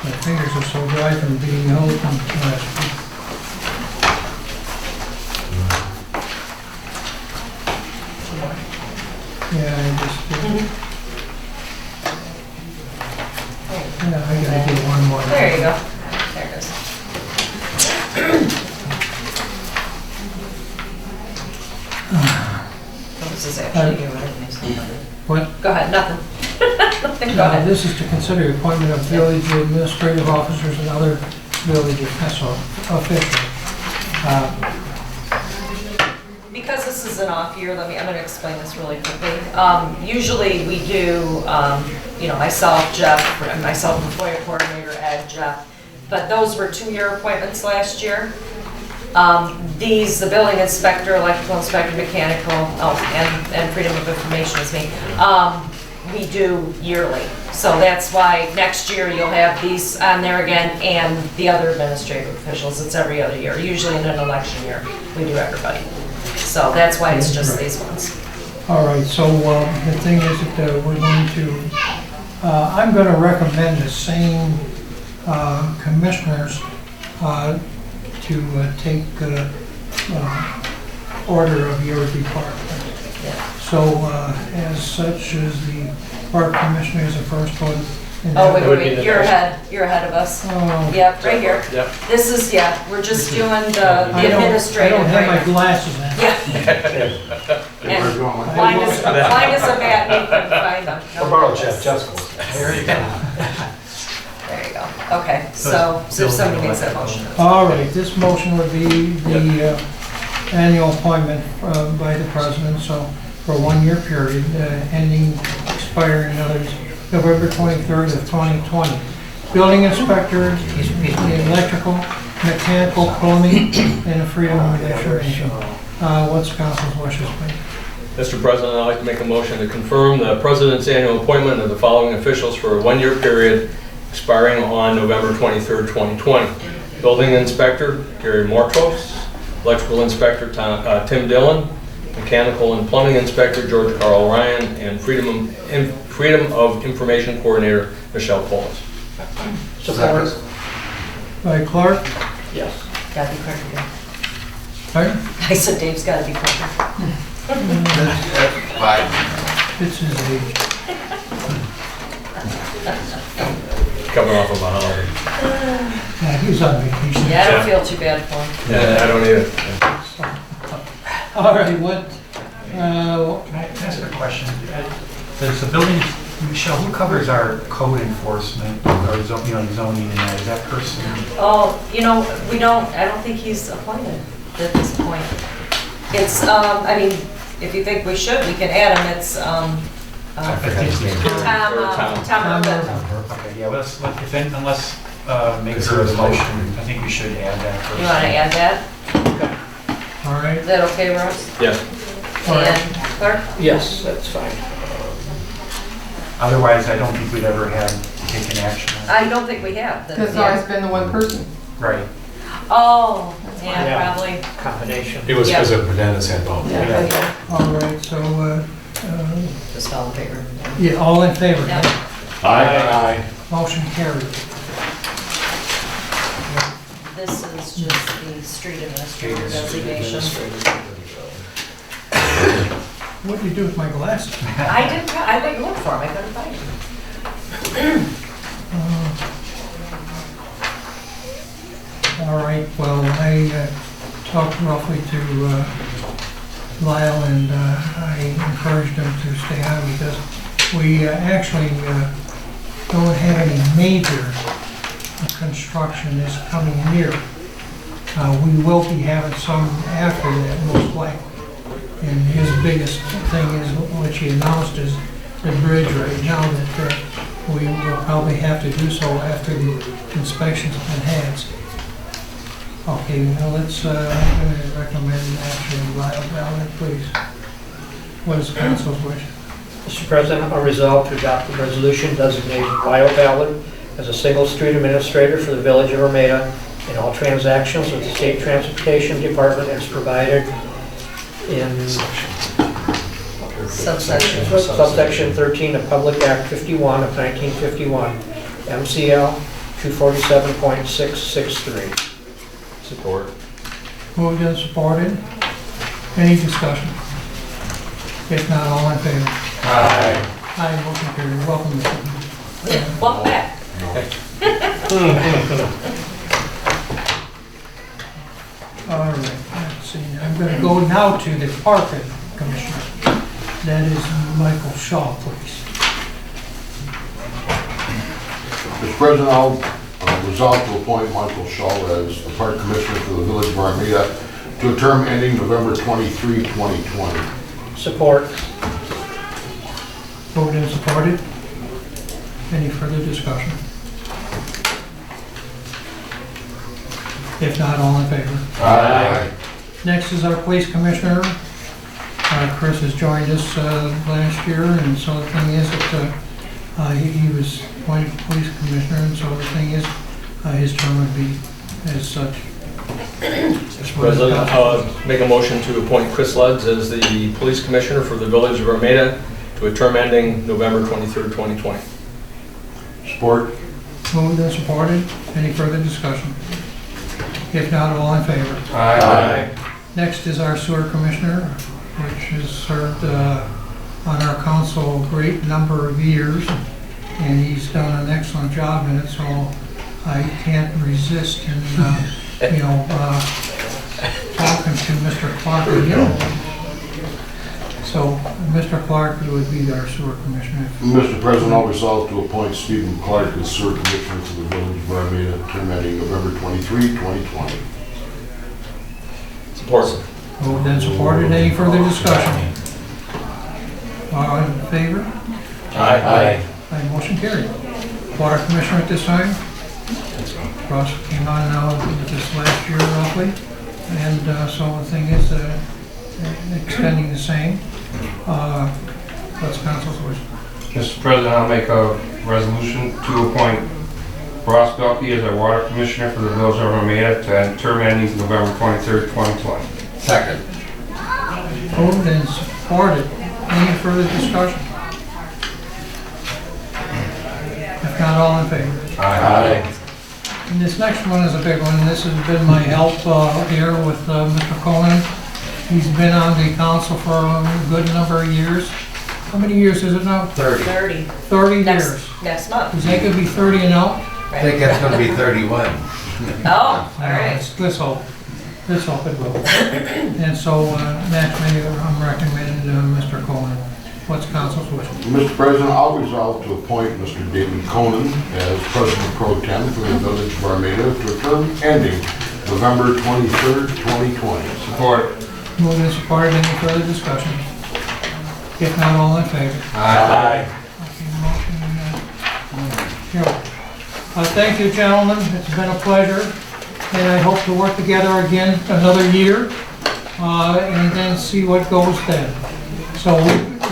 Speaker 1: My fingers are so dry from beating the whole thing last week. Yeah, I just, yeah, I gotta get one more.
Speaker 3: There you go. There it is. This is actually you, right?
Speaker 1: What?
Speaker 3: Go ahead, nothing. Nothing, go
Speaker 1: Now,
Speaker 3: ahead.
Speaker 1: this is to consider the appointment of village administrative officers and other village officials.
Speaker 3: Because this is an off year, I'm gonna explain this really quickly. Usually we do, myself, Jeff, myself, employee coordinator, Ed, Jeff, but those were 2-year appointments last year. The building inspector, electrical inspector, mechanical, and freedom of information is me, we do yearly. So that's why next year you'll have these on there again and the other administrative officials. It's every other year. Usually in an election year, we do everybody. So that's why it's just these ones.
Speaker 1: All right, so the thing is that we're going to, I'm going to recommend the same commissioners to take order of your department. So as such, as the park commissioner is the first one, And
Speaker 3: Oh,
Speaker 1: that
Speaker 3: wait,
Speaker 11: would be
Speaker 3: wait,
Speaker 11: the
Speaker 3: you're
Speaker 11: next-
Speaker 3: ahead, you're ahead of us.
Speaker 1: Oh,
Speaker 3: Yep, right here.
Speaker 11: Yep.
Speaker 3: This is, yeah, we're just doing
Speaker 1: I
Speaker 3: the administrative
Speaker 1: I don't have my
Speaker 3: right now.
Speaker 1: glasses on.
Speaker 3: Yeah,
Speaker 4: Where's
Speaker 3: and
Speaker 4: going?
Speaker 3: blind as a bat, you can find them. No
Speaker 12: Or borrow
Speaker 3: worries.
Speaker 12: Jeff's clothes.
Speaker 6: There you go.
Speaker 3: There you go. Okay, so if somebody makes that motion.
Speaker 1: All right, this motion would be the annual appointment by the president, so for a 1-year period, ending, expiring November 23rd of 2020. Building inspector, electrical, mechanical, plumbing, and freedom of information. What's council's wishes, please?
Speaker 11: Mr. President, I'd like to make a motion to confirm the president's annual appointment of the following officials for a 1-year period expiring on November 23rd, 2020. Building inspector, Gary Mortos. Electrical inspector, Tim Dillon. Mechanical and plumbing inspector, George Carl Ryan. And freedom of information coordinator, Michelle Polis.
Speaker 7: Support.
Speaker 1: By Clark?
Speaker 7: Yes.
Speaker 3: Gotta be quicker. yeah.
Speaker 1: Pardon?
Speaker 3: I said Dave's gotta be quicker.
Speaker 1: It's his age.
Speaker 11: Coming off of a holiday.
Speaker 1: Yeah, he's on vacation.
Speaker 3: Yeah, I don't feel too bad for him.
Speaker 11: Yeah, I don't either.
Speaker 1: All right, what,
Speaker 6: Can I ask a question? Does the building, Michelle, who covers our code enforcement or zoning and that? Is that person?
Speaker 3: Oh, I don't think he's appointed at this point. It's, I mean, if you think we should, we can add him. It's,
Speaker 6: I forget his name.
Speaker 3: Tom Urban.
Speaker 6: Okay, yeah, well, unless make her the motion, I think we should add that person.
Speaker 3: You want to add that?
Speaker 1: all right,
Speaker 3: Is that okay, Russ?
Speaker 11: Yes.
Speaker 3: And Clark?
Speaker 7: Yes, that's fine.
Speaker 6: Otherwise, I don't think we'd ever have taken action on it.
Speaker 3: I don't think we have.
Speaker 9: Because it's always been the one person.
Speaker 6: Right.
Speaker 3: Oh,
Speaker 7: Yeah.
Speaker 3: yeah, probably.
Speaker 7: Combination.
Speaker 12: It was because of Brenda's had both.
Speaker 9: Yeah.
Speaker 1: all right, so,
Speaker 3: Just all in favor.
Speaker 1: yeah, all in favor?
Speaker 3: Yep.
Speaker 12: Aye.
Speaker 1: Motion carried.
Speaker 3: This is just the street administrator designation.
Speaker 1: What do you do with my glasses?
Speaker 3: I didn't look for him, I couldn't find him.
Speaker 1: All right, well, I talked roughly to Lyle, and I encouraged him to stay on because we actually don't have any major construction this coming year. We will be having some after that, most likely. And his biggest thing is, which he announced, is the bridge right now, that we will probably have to do so after the inspection's been had. Okay, now let's recommend action, Lyle Ballard, please. What is council's wish?
Speaker 7: Mr. President, I resolve to adopt the resolution designating Lyle Ballard as a single street administrator for the village of Armada in all transactions with the State Transportation Department as provided in subsection 13 of Public Act 51 of 1951, MCL 247.663.
Speaker 12: Support.
Speaker 1: Moved and supported. Any discussion? If not, all in favor?
Speaker 12: Aye.
Speaker 1: Aye, motion carried. Welcome, Mr.
Speaker 3: Welcome back.
Speaker 1: All right, let's see, I'm going to go now to the Park Commissioner. That is Michael Shaw, please.
Speaker 4: Mr. President, I'll resolve to appoint Michael Shaw as the Park Commissioner for the Village of Armada to a term ending November 23, 2020.
Speaker 7: Support.
Speaker 1: Moved and supported. Any further discussion? If not, all in favor?
Speaker 4: Aye.
Speaker 1: Next is our Police Commissioner. Chris has joined us last year, and so the thing is that he was appointed Police Commissioner, and so the thing is, his term would be as such.
Speaker 11: Mr. President, make a motion to appoint Chris Luds as the Police Commissioner for the Village of Armada to a term ending November 23rd, 2020.
Speaker 4: Support.
Speaker 1: Moved and supported. Any further discussion? If not, all in favor?
Speaker 12: Aye.
Speaker 1: Next is our Sewer Commissioner, which has served on our council a great number of years. and he's done an excellent job in it, so I can't resist in, talking to Mr. Clark again. So, Mr. Clark would be our sewer commissioner.
Speaker 4: Mr. President, I'll resolve to appoint Stephen Clark as sewer commissioner for the village of Armada, term ending November 23, 2020.
Speaker 12: Support.
Speaker 1: Moved and supported. Any further discussion? All in favor?
Speaker 12: Aye.
Speaker 1: Aye, motion carried. Water commissioner at this time? Ross came on now this last year roughly, and so the thing is extending the same. What's council's wish?
Speaker 13: Mr. President, I'll make a resolution to appoint Ross Belkey as our water commissioner for the village of Armada to term ending November 23rd, 2020.
Speaker 10: Second.
Speaker 1: Moved and supported. Any further discussion? If not, all in favor?
Speaker 10: Aye.
Speaker 1: And this next one is a big one. This has been my help here with Mr. Cohen. He's been on the council for a good number of years. How many years is it now?
Speaker 10: 30.
Speaker 3: 30.
Speaker 1: 30 years.
Speaker 3: Next month.
Speaker 1: Is that going to be 30 and out?
Speaker 10: I think that's gonna be 31.
Speaker 3: Oh, all right.
Speaker 1: Let's hope. Let's hope it will. And so, naturally, I'm recommending Mr. Cohen. What's council's wish?
Speaker 4: Mr. President, I'll resolve to appoint Mr. David Conan as President Pro Tem for the village of Armada to a term ending November 23rd, 2020.
Speaker 13: Support.
Speaker 1: Moved and supported. Any further discussion? If not, all in favor?
Speaker 10: Aye.
Speaker 1: Okay, motion carried. Thank you, gentlemen. It's been a pleasure, and I hope to work together again another year, and then see what goes then. So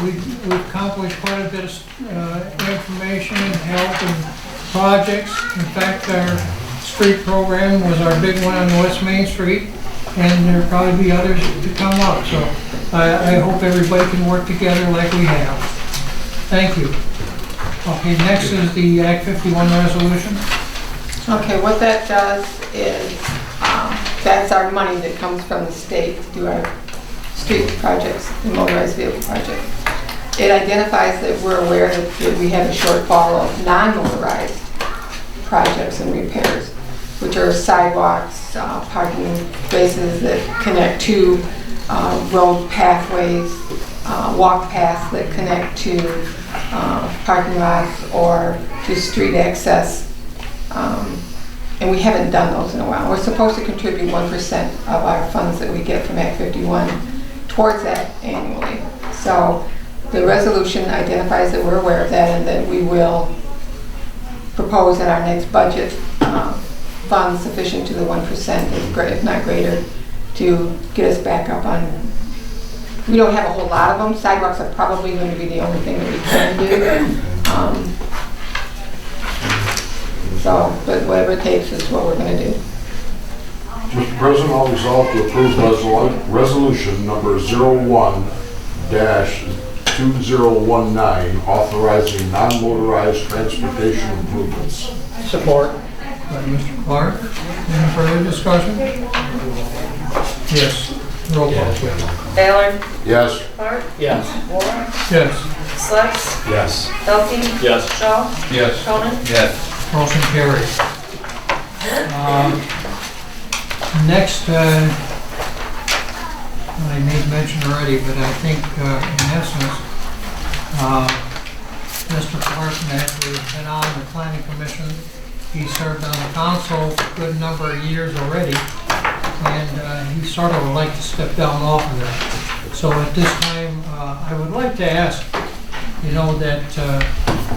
Speaker 1: we've accomplished quite a bit of information and help and projects. In fact, our street program was our big one on West Main Street, and there'll probably be others to come up. So I hope everybody can work together like we have. Thank you. Okay, next is the Act 51 resolution.
Speaker 9: Okay, what that does is, that's our money that comes from the state to do our street projects, the motorized vehicle project. It identifies that we're aware that we have a shortfall of non-motorized projects and repairs, which are sidewalks, parking spaces that connect to road pathways, walk paths that connect to parking lots or to street access. And we haven't done those in a while. We're supposed to contribute 1% of our funds that we get from Act 51 towards that annually. So the resolution identifies that we're aware of that and that we will propose in our next budget funds sufficient to the 1%, if not greater, to get us back up on. We don't have a whole lot of them. Sidewalks are probably going to be the only thing that we can do. But whatever it takes is what we're going to do.
Speaker 4: Mr. President, I'll resolve to approve resolution number 01-2019, authorizing non-motorized transportation improvements.
Speaker 7: Support.
Speaker 1: By Mr. Clark. Any further discussion? Yes. Roll call, please.
Speaker 3: Baylor?
Speaker 4: Yes.
Speaker 3: Clark?
Speaker 7: Yes.
Speaker 3: Moore?
Speaker 1: Yes.
Speaker 3: Sledge?
Speaker 12: Yes.
Speaker 3: Belkey?
Speaker 12: Yes.
Speaker 3: Shaw?
Speaker 13: Yes.
Speaker 3: Cronin?
Speaker 10: Yes.
Speaker 1: Motion carries. Next, I made mention already, but I think in essence, Mr. Clark naturally has been on the planning commission. He served on the council for a good number of years already, and he sort of would like to step down off of that. So at this time, I would like to ask, that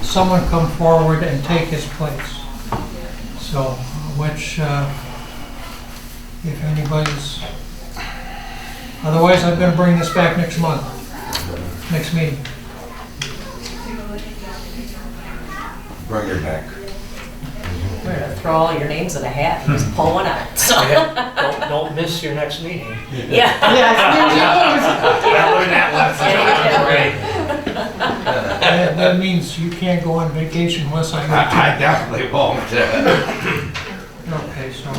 Speaker 1: someone come forward and take his place. So, which, if anybody's, otherwise I'm going to bring this back next month, next meeting.
Speaker 10: Bring her back.
Speaker 3: We're gonna throw all your names in a hat and just pull one out. So.
Speaker 7: Don't miss your next meeting.
Speaker 3: Yeah.
Speaker 1: That means you can't go on vacation unless I go.
Speaker 10: I definitely won't.
Speaker 1: Okay, so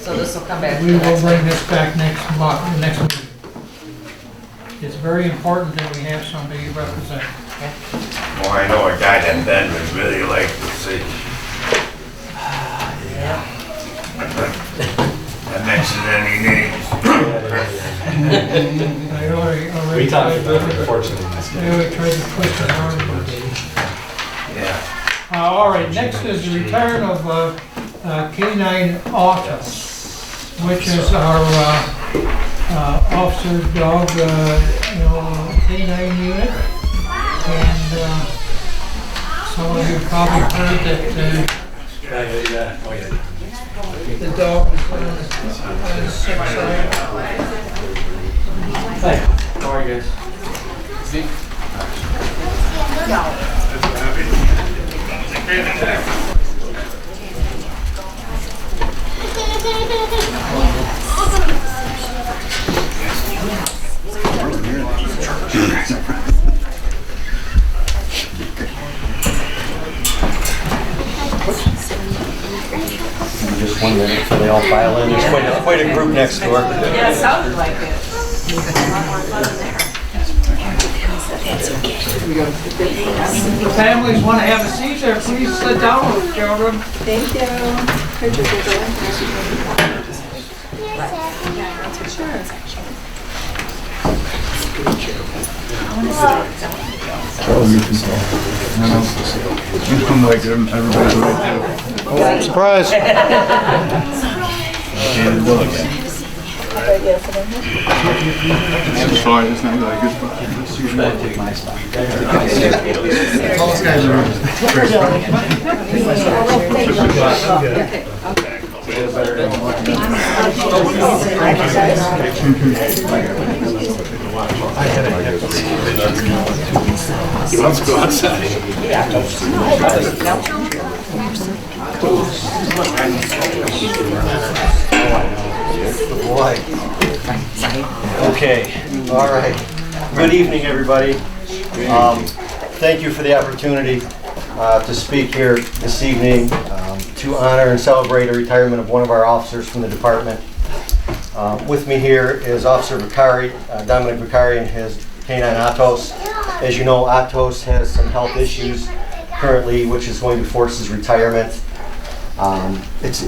Speaker 3: So this will come back to
Speaker 1: we
Speaker 3: the
Speaker 1: will
Speaker 3: next
Speaker 1: bring
Speaker 3: one.
Speaker 1: this back next month, next meeting. It's very important that we have somebody represent.
Speaker 3: Okay.
Speaker 14: Well, I know a guy that Ben would really like to see. That mentions any names.
Speaker 1: I already
Speaker 12: We talked
Speaker 1: tried
Speaker 12: about it,
Speaker 1: to-
Speaker 12: unfortunately.
Speaker 1: I already tried to twist the arm, but
Speaker 14: Yeah.
Speaker 1: all right, next is the return of K-9 Office, which is our officer dog, K-9 unit. And some of you probably heard that the dog was on the sick side.
Speaker 6: Hi, how are you guys?
Speaker 10: Just 1 minute so they all file in. There's quite a group next door.
Speaker 3: Yeah, it sounded like it.
Speaker 1: If the families want to have a seat there, please sit down, children.
Speaker 9: Thank you.
Speaker 10: Surprise.
Speaker 14: Let's go outside.
Speaker 10: Boy. Okay, all right. Good evening, everybody. Thank you for the opportunity to speak here this evening to honor and celebrate a retirement of one of our officers from the department. With me here is Officer Vicari, Dominic Vicari, and his K-9 Atos. As you know, Atos has some health issues currently, which is going to force his retirement. It's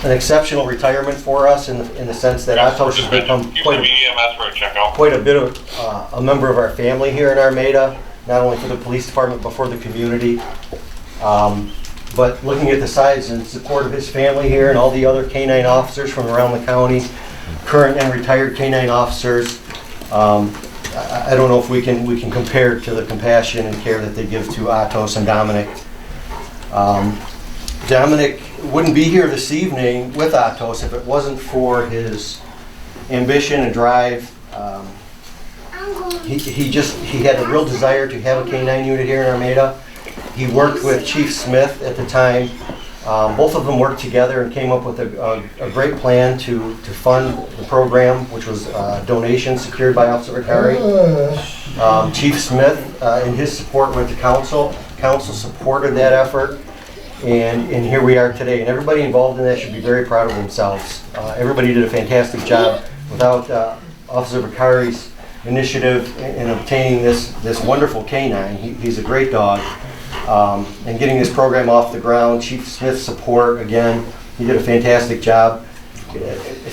Speaker 10: an exceptional retirement for us in the sense that Atos has become quite a bit of a member of our family here in Armada, not only for the police department but for the community. But looking at the size and support of his family here and all the other K-9 officers from around the county, current and retired K-9 officers, I don't know if we can compare to the compassion and care that they give to Atos and Dominic. Dominic wouldn't be here this evening with Atos if it wasn't for his ambition and drive. He had a real desire to have a K-9 unit here in Armada. He worked with Chief Smith at the time. Both of them worked together and came up with a great plan to fund the program, which was donations secured by Officer Vicari. Chief Smith, in his support, went to council. Council supported that effort, and here we are today. And everybody involved in that should be very proud of themselves. Everybody did a fantastic job. Without Officer Vicari's initiative in obtaining this wonderful K-9, he's a great dog. And getting this program off the ground, Chief Smith's support, again, he did a fantastic job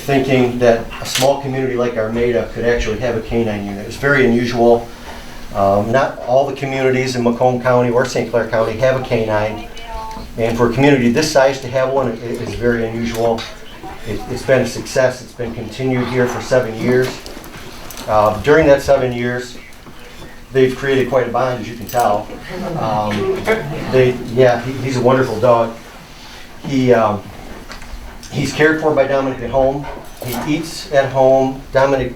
Speaker 10: thinking that a small community like Armada could actually have a K-9 unit. It's very unusual. Not all the communities in Macomb County or St. Clair County have a K-9, and for a community this size to have one is very unusual. It's been a success. It's been continued here for 7 years. During that 7 years, they've created quite a bond, as you can tell. He's a wonderful dog. He's cared for by Dominic at home. He eats at home. Dominic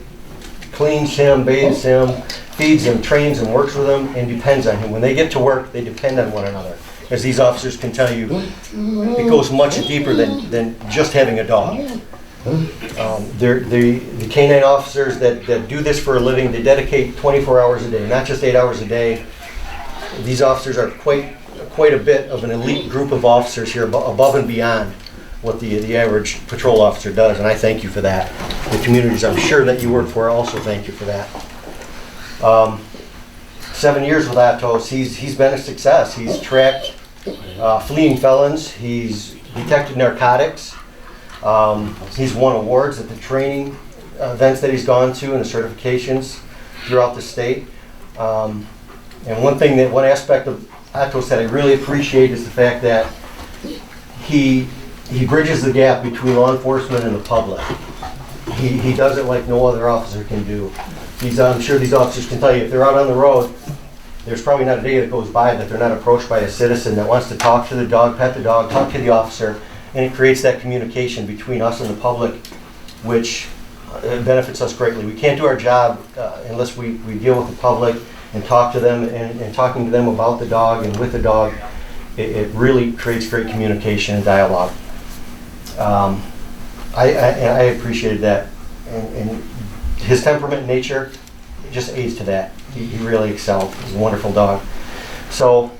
Speaker 10: cleans him, bathes him, feeds him, trains him, works with him, and depends on him. When they get to work, they depend on one another. As these officers can tell you, it goes much deeper than just having a dog. The K-9 officers that do this for a living, they dedicate 24 hours a day, not just 8 hours a day. These officers are quite a bit of an elite group of officers here, above and beyond what the average patrol officer does, and I thank you for that. The communities I'm sure that you work for also thank you for that. 7 years with Atos, he's been a success. He's tracked fleeing felons, he's detected narcotics, he's won awards at the training events that he's gone to and the certifications throughout the state. And one aspect of Atos that I really appreciate is the fact that he bridges the gap between law enforcement and the public. He does it like no other officer can do. I'm sure these officers can tell you, if they're out on the road, there's probably not a day that goes by that they're not approached by a citizen that wants to talk to the dog, pet the dog, talk to the officer, and it creates that communication between us and the public, which benefits us greatly. We can't do our job unless we deal with the public and talk to them, and talking to them about the dog and with the dog, it really creates great communication and dialogue. I appreciated that, and his temperament and nature just aids to that. He really excelled. He's a wonderful dog. So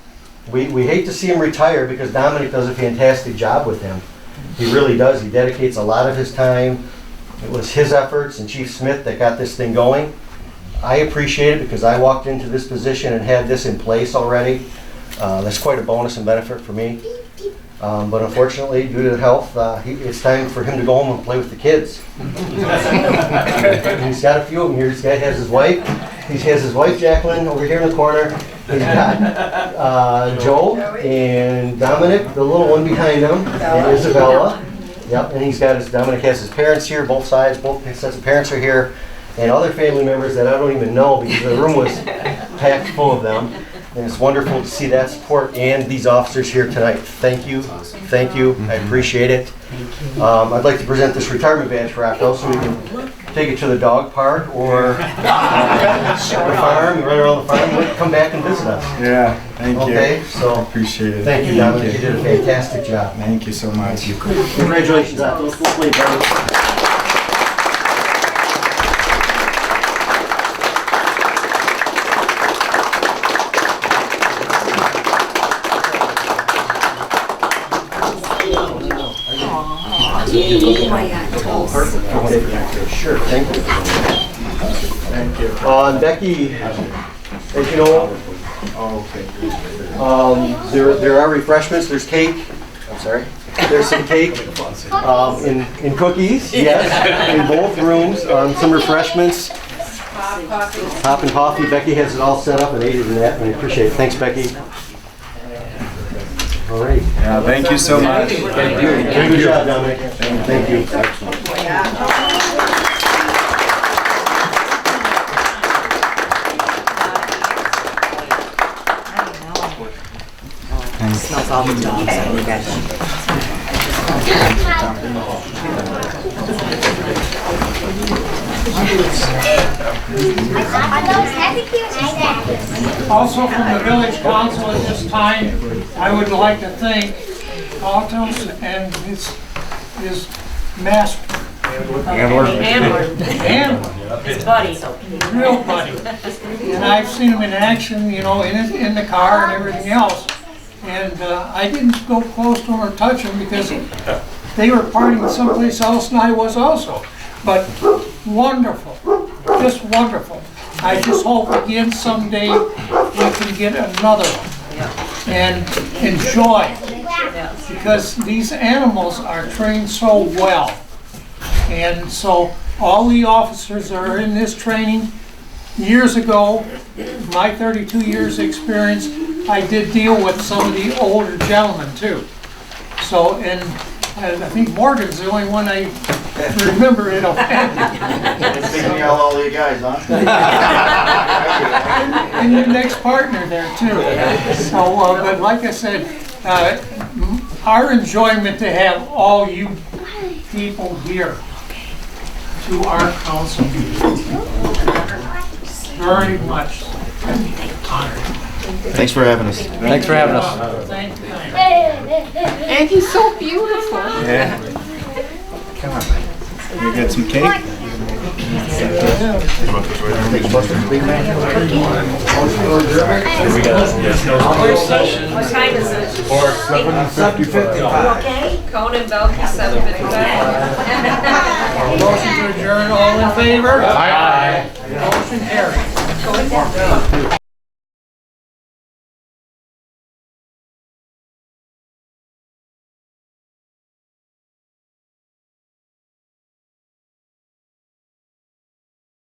Speaker 10: we hate to see him retire because Dominic does a fantastic job with him. He really does. He dedicates a lot of his time. It was his efforts and Chief Smith that got this thing going. I appreciate it because I walked into this position and had this in place already. That's quite a bonus and benefit for me. But unfortunately, due to health, it's time for him to go home and play with the kids. He's got a few of them here. This guy has his wife. He has his wife, Jacqueline, over here in the corner. He's got Joe and Dominic, the little one behind him, and Isabella. Yep, and Dominic has his parents here, both sides, both sets of parents are here, and other family members that I don't even know because the room was packed full of them. And it's wonderful to see that support and these officers here tonight. Thank you. Thank you. I appreciate it. I'd like to present this retirement badge for Atos so we can take it to the dog park or the farm, run around the farm, come back and visit us.
Speaker 15: Yeah, thank you.
Speaker 10: Okay, so
Speaker 15: appreciate it.
Speaker 10: Thank you, Dominic. You did a fantastic job.
Speaker 15: Thank you so much.
Speaker 10: Congratulations, Atos. Go play, brother. Sure, thank you.
Speaker 15: Thank you.
Speaker 10: Becky, as you know, there are refreshments. There's cake. I'm sorry. There's some cake in cookies. Yes, in both rooms. Some refreshments. Pop and coffee. Becky has it all set up and aided in that, and I appreciate it. Thanks, Becky. All right.
Speaker 15: Yeah, thank you so much. Thank you.
Speaker 10: Good job, Dominic. Thank you.
Speaker 15: It smells all the dogs.
Speaker 1: Also from the village council at this time, I would like to thank Atos and his master. Handler.
Speaker 3: His buddy.
Speaker 1: Real buddy. And I've seen him in action, you know, in the car and everything else. And I didn't go close to him or touch him because they were partying someplace else and I was also. But wonderful, just wonderful. I just hope again someday we can get another one and enjoy it. Because these animals are trained so well. And so all the officers that are in this training, years ago, my 32 years experience, I did deal with some of the older gentlemen too. So, and I think Morgan's the only one I remember it offended.
Speaker 15: Speaking of all you guys, huh?
Speaker 1: And your next partner there too. So, but like I said, our enjoyment to have all you people here to our council very much honored.
Speaker 15: Thanks for having us.
Speaker 7: Thanks for having us.
Speaker 1: Thank you.
Speaker 9: And he's so beautiful.
Speaker 15: Yeah. Come on. You got some cake?
Speaker 3: What time is it?
Speaker 15: 7:55.
Speaker 3: Okay. Conan Belkey, 7:55.
Speaker 1: Motion to adjourn, all in favor?
Speaker 15: Aye.
Speaker 1: Motion carried.